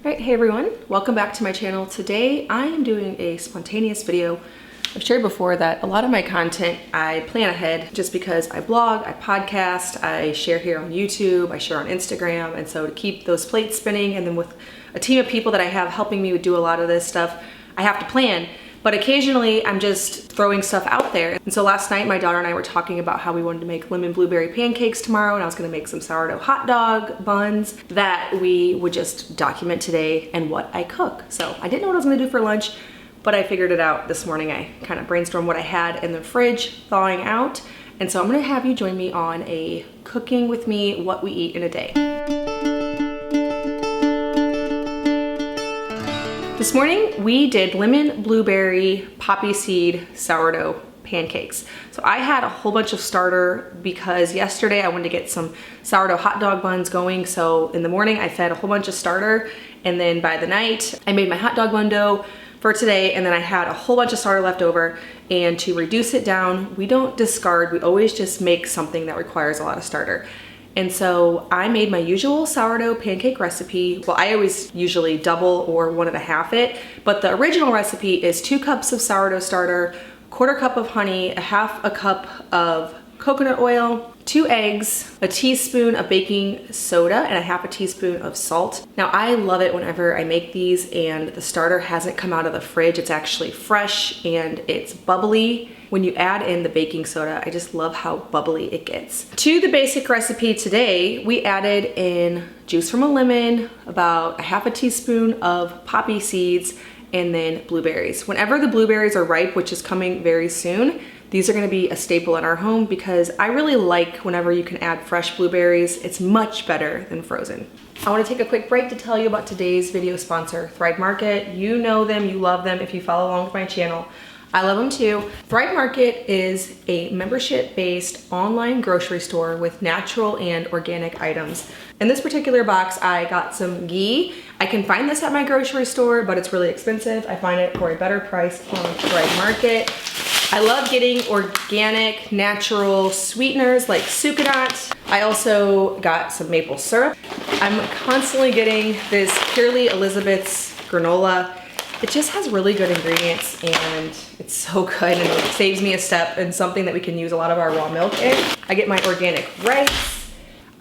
Alright, hey everyone, welcome back to my channel. Today I am doing a spontaneous video. I've shared before that a lot of my content I plan ahead just because I blog, I podcast, I share here on YouTube, I share on Instagram, and so to keep those plates spinning, and then with a team of people that I have helping me do a lot of this stuff, I have to plan. But occasionally I'm just throwing stuff out there. And so last night my daughter and I were talking about how we wanted to make lemon blueberry pancakes tomorrow, and I was gonna make some sourdough hot dog buns that we would just document today and what I cook. So I didn't know what I was gonna do for lunch, but I figured it out this morning. I kind of brainstormed what I had in the fridge thawing out. And so I'm gonna have you join me on a cooking with me, what we eat in a day. This morning we did lemon blueberry poppy seed sourdough pancakes. So I had a whole bunch of starter because yesterday I wanted to get some sourdough hot dog buns going. So in the morning I fed a whole bunch of starter, and then by the night I made my hot dog bun dough for today, and then I had a whole bunch of starter left over. And to reduce it down, we don't discard, we always just make something that requires a lot of starter. And so I made my usual sourdough pancake recipe. Well, I always usually double or 1.5 it, but the original recipe is 2 cups of sourdough starter, 1/4 cup of honey, 1/2 cup of coconut oil, 2 eggs, a teaspoon of baking soda, and 1/2 teaspoon of salt. Now I love it whenever I make these and the starter hasn't come out of the fridge. It's actually fresh and it's bubbly. When you add in the baking soda, I just love how bubbly it gets. To the basic recipe today, we added in juice from a lemon, about 1/2 teaspoon of poppy seeds, and then blueberries. Whenever the blueberries are ripe, which is coming very soon, these are gonna be a staple in our home because I really like whenever you can add fresh blueberries. It's much better than frozen. I wanna take a quick break to tell you about today's video sponsor, Thrive Market. You know them, you love them if you follow along with my channel. I love them too. Thrive Market is a membership-based online grocery store with natural and organic items. In this particular box, I got some ghee. I can find this at my grocery store, but it's really expensive. I find it for a better price on Thrive Market. I love getting organic, natural sweeteners like sucanat. I also got some maple syrup. I'm constantly getting this Purely Elizabeth's granola. It just has really good ingredients and it's so good, and it saves me a step and something that we can use a lot of our raw milk in. I get my organic rice.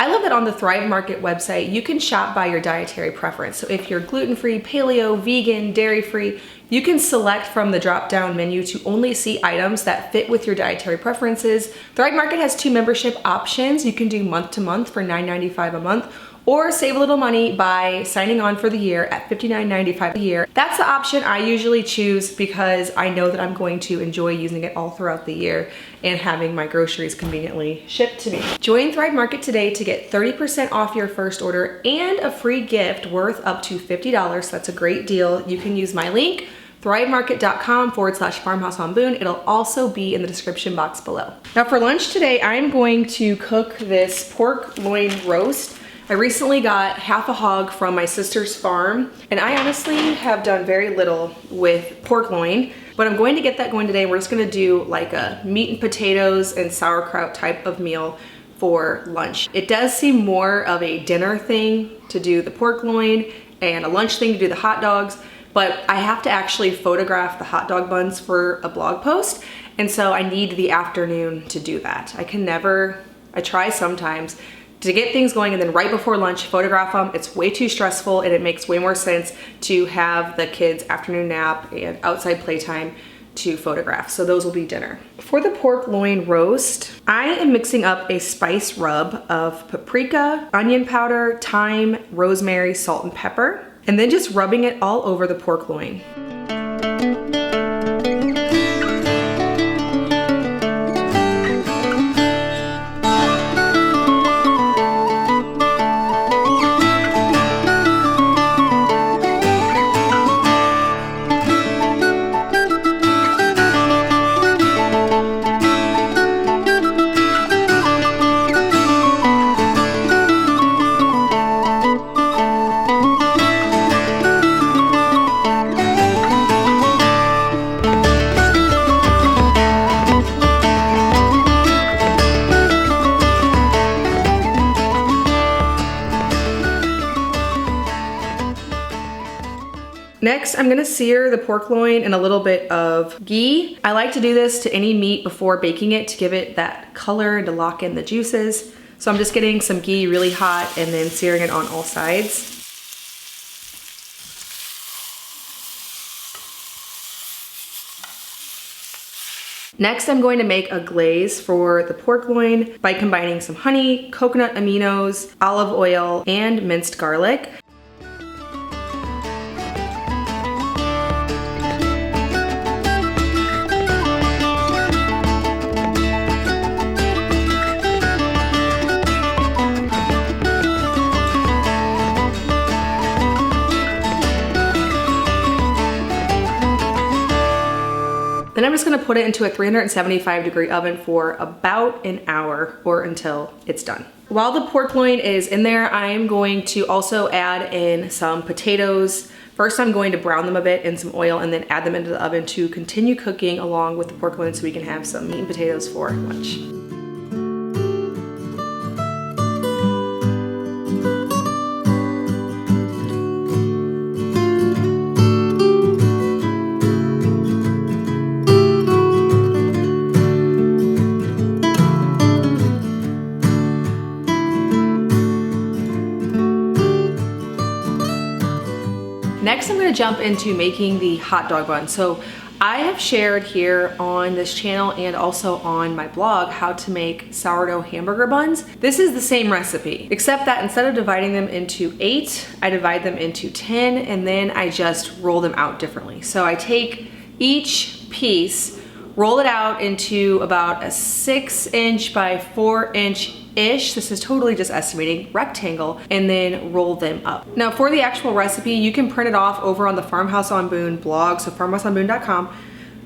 I love that on the Thrive Market website, you can shop by your dietary preference. So if you're gluten-free, paleo, vegan, dairy-free, you can select from the drop-down menu to only see items that fit with your dietary preferences. Thrive Market has 2 membership options. You can do month to month for $9.95 a month, or save a little money by signing on for the year at $59.95 a year. That's the option I usually choose because I know that I'm going to enjoy using it all throughout the year and having my groceries conveniently shipped to me. Join Thrive Market today to get 30% off your first order and a free gift worth up to $50. That's a great deal. You can use my link, thrivemarket.com/farmhouse on Boone. It'll also be in the description box below. Now for lunch today, I'm going to cook this pork loin roast. I recently got 1/2 hog from my sister's farm, and I honestly have done very little with pork loin, but I'm going to get that going today. We're just gonna do like a meat and potatoes and sauerkraut type of meal for lunch. It does seem more of a dinner thing to do the pork loin and a lunch thing to do the hot dogs, but I have to actually photograph the hot dog buns for a blog post, and so I need the afternoon to do that. I try sometimes to get things going and then right before lunch photograph them. It's way too stressful, and it makes way more sense to have the kids' afternoon nap and outside playtime to photograph. So those will be dinner. For the pork loin roast, I am mixing up a spice rub of paprika, onion powder, thyme, rosemary, salt, and pepper, and then just rubbing it all over the pork loin. Next, I'm gonna sear the pork loin in a little bit of ghee. I like to do this to any meat before baking it to give it that color and to lock in the juices. So I'm just getting some ghee really hot and then searing it on all sides. Next, I'm going to make a glaze for the pork loin by combining some honey, coconut aminos, olive oil, and minced garlic. Then I'm just gonna put it into a 375-degree oven for about an hour or until it's done. While the pork loin is in there, I'm going to also add in some potatoes. First, I'm going to brown them a bit in some oil and then add them into the oven to continue cooking along with the pork loin so we can have some meat and potatoes for lunch. Next, I'm gonna jump into making the hot dog bun. So I have shared here on this channel and also on my blog how to make sourdough hamburger buns. This is the same recipe, except that instead of dividing them into 8, I divide them into 10 and then I just roll them out differently. So I take each piece, roll it out into about a 6-inch by 4-inch-ish, this is totally just estimating, rectangle, and then roll them up. Now for the actual recipe, you can print it off over on the Farmhouse on Boone blog, so farmhouseonboone.com.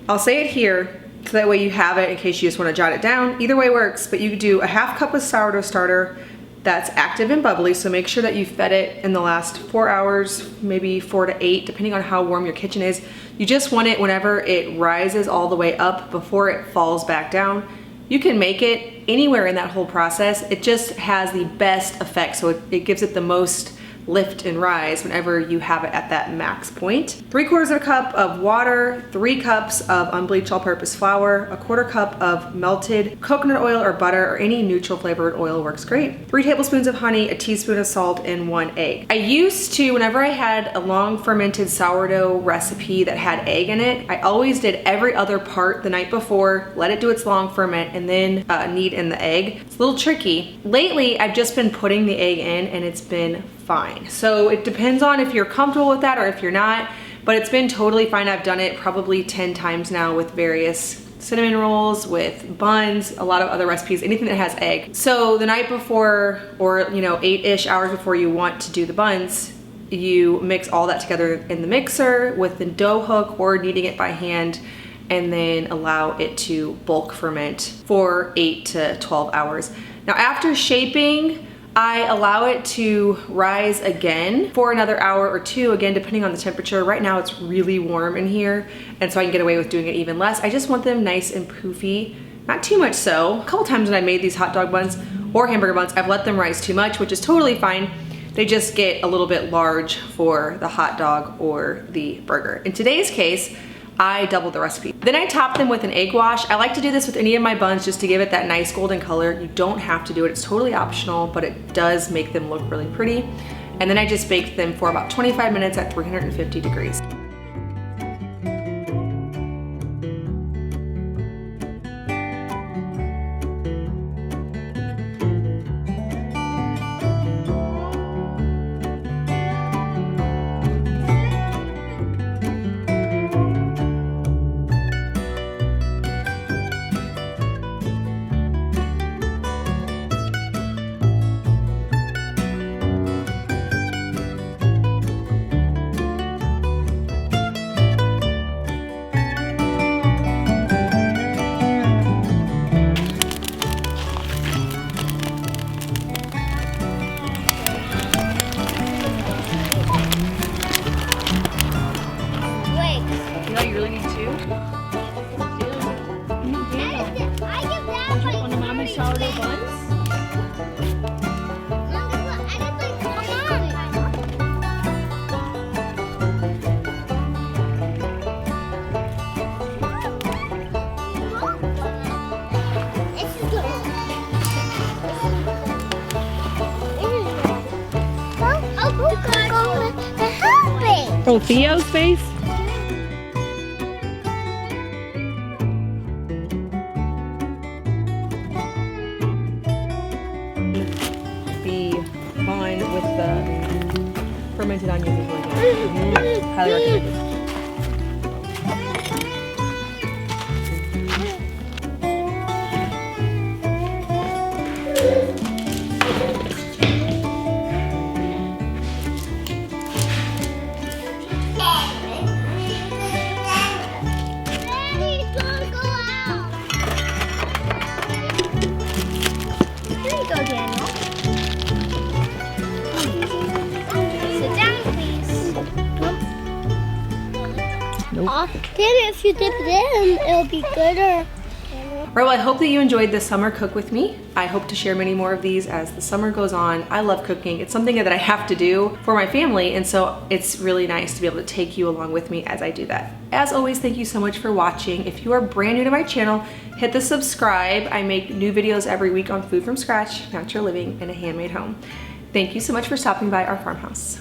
I'll say it here, so that way you have it in case you just wanna jot it down. Either way works, but you could do a 1/2 cup of sourdough starter that's active and bubbly, so make sure that you fed it in the last 4 hours, maybe 4 to 8, depending on how warm your kitchen is. You just want it whenever it rises all the way up before it falls back down. You can make it anywhere in that whole process. It just has the best effect, so it gives it the most lift and rise whenever you have it at that max point. 3/4 cup of water, 3 cups of unbleached all-purpose flour, 1/4 cup of melted coconut oil or butter or any neutral flavored oil works great. 3 tablespoons of honey, a teaspoon of salt, and 1 egg. I used to, whenever I had a long fermented sourdough recipe that had egg in it, I always did every other part the night before, let it do its long ferment, and then knead in the egg. It's a little tricky. Lately, I've just been putting the egg in and it's been fine. So it depends on if you're comfortable with that or if you're not, but it's been totally fine. I've done it probably 10 times now with various cinnamon rolls, with buns, a lot of other recipes, anything that has egg. So the night before, or 8-ish hours before you want to do the buns, you mix all that together in the mixer with the dough hook or kneading it by hand, and then allow it to bulk ferment for 8 to 12 hours. Now after shaping, I allow it to rise again for another hour or 2, again, depending on the temperature. Right now it's really warm in here, and so I can get away with doing it even less. I just want them nice and poofy, not too much so. A couple times when I made these hot dog buns or hamburger buns, I've let them rise too much, which is totally fine. They just get a little bit large for the hot dog or the burger. In today's case, I doubled the recipe. Then I top them with an egg wash. I like to do this with any of my buns just to give it that nice golden color. You don't have to do it, it's totally optional, but it does make them look really pretty. And then I just baked them for about 25 minutes at 350 degrees. Oh, Theo's face? The bun with the fermented onions is really good. Highly recommended. Then if you dip it in, it'll be gooder. Right, well, I hope that you enjoyed this summer cook with me. I hope to share many more of these as the summer goes on. I love cooking. It's something that I have to do for my family, and so it's really nice to be able to take you along with me as I do that. As always, thank you so much for watching. If you are brand new to my channel, hit the subscribe. I make new videos every week on food from scratch, natural living in a handmade home. Thank you so much for stopping by our farmhouse.